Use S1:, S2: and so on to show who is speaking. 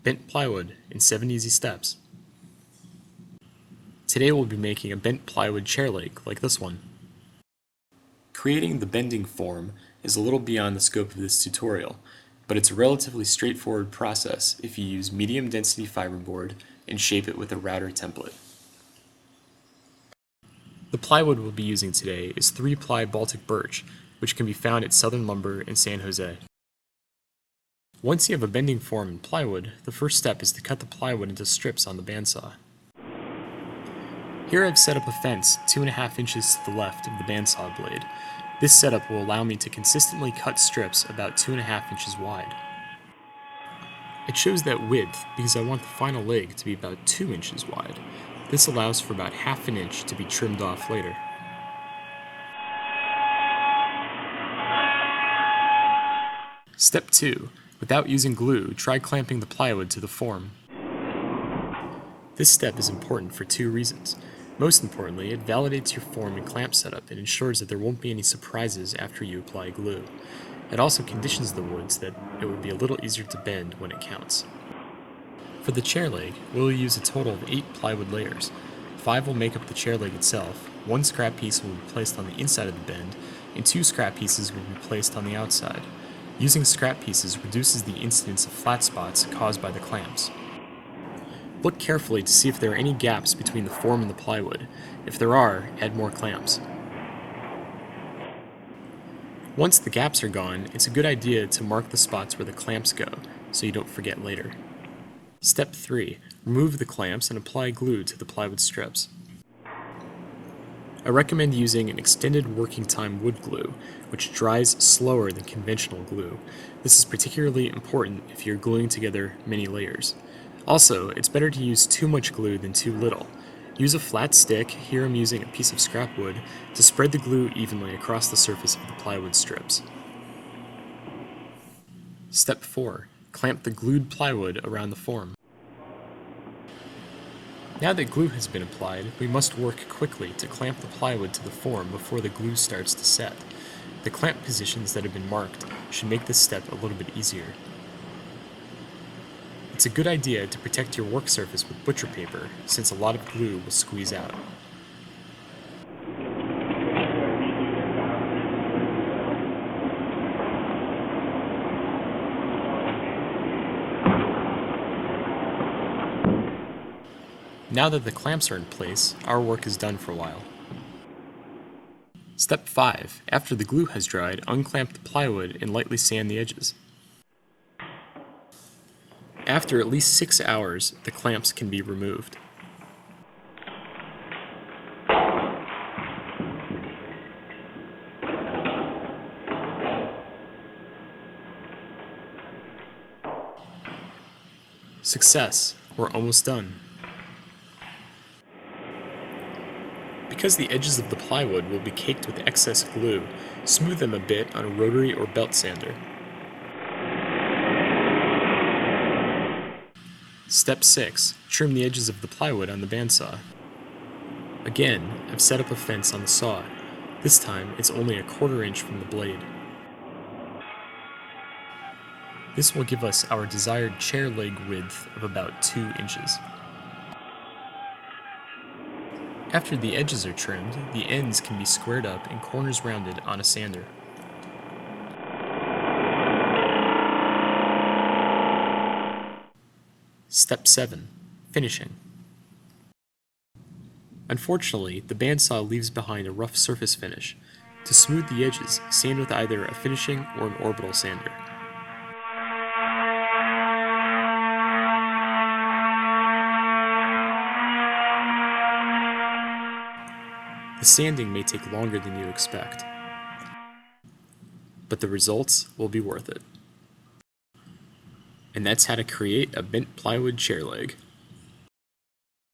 S1: bent plywood in 7 easy steps. Today we'll be making a bent plywood chair leg like this one. Creating the bending form is a little beyond the scope of this tutorial, but it's a relatively straightforward process if you use medium density fiberboard and shape it with a router template. The plywood we'll be using today is 3-ply Baltic birch, which can be found at Southern Lumber in San Jose. Once you have a bending form in plywood, the first step is to cut the plywood into strips on the bandsaw. Here I've set up a fence 2.5 inches to the left of the bandsaw blade. This setup will allow me to consistently cut strips about 2.5 inches wide. I chose that width because I want the final leg to be about 2 inches wide. This allows for about 1/2 inch to be trimmed off later. Step 2. Without using glue, try clamping the plywood to the form. This step is important for 2 reasons. Most importantly, it validates your form and clamp setup and ensures that there won't be any surprises after you apply glue. It also conditions the wood so that it will be a little easier to bend when it counts. For the chair leg, we'll use a total of 8 plywood layers. 5 will make up the chair leg itself, 1 scrap piece will be placed on the inside of the bend, and 2 scrap pieces will be placed on the outside. Using scrap pieces reduces the incidence of flat spots caused by the clamps. Look carefully to see if there are any gaps between the form and the plywood. If there are, add more clamps. Once the gaps are gone, it's a good idea to mark the spots where the clamps go, so you don't forget later. Step 3. Remove the clamps and apply glue to the plywood strips. I recommend using an extended working time wood glue, which dries slower than conventional glue. This is particularly important if you're gluing together many layers. Also, it's better to use too much glue than too little. Use a flat stick, here I'm using a piece of scrap wood, to spread the glue evenly across the surface of the plywood strips. Step 4. Clamp the glued plywood around the form. Now that glue has been applied, we must work quickly to clamp the plywood to the form before the glue starts to set. The clamp positions that have been marked should make this step a little bit easier. It's a good idea to protect your work surface with butcher paper, since a lot of glue will squeeze out. Now that the clamps are in place, our work is done for a while. Step 5. After the glue has dried, unclamp the plywood and lightly sand the edges. After at least 6 hours, the clamps can be removed. Success! We're almost done. Because the edges of the plywood will be caked with excess glue, smooth them a bit on a rotary or belt sander. Step 6. Trim the edges of the plywood on the bandsaw. Again, I've set up a fence on the saw. This time, it's only 1/4 inch from the blade. This will give us our desired chair leg width of about 2 inches. After the edges are trimmed, the ends can be squared up and corners rounded on a sander. Step 7. Finishing. Unfortunately, the bandsaw leaves behind a rough surface finish. To smooth the edges, sand with either a finishing or an orbital sander. The sanding may take longer than you expect, but the results will be worth it. And that's how to create a bent plywood chair leg.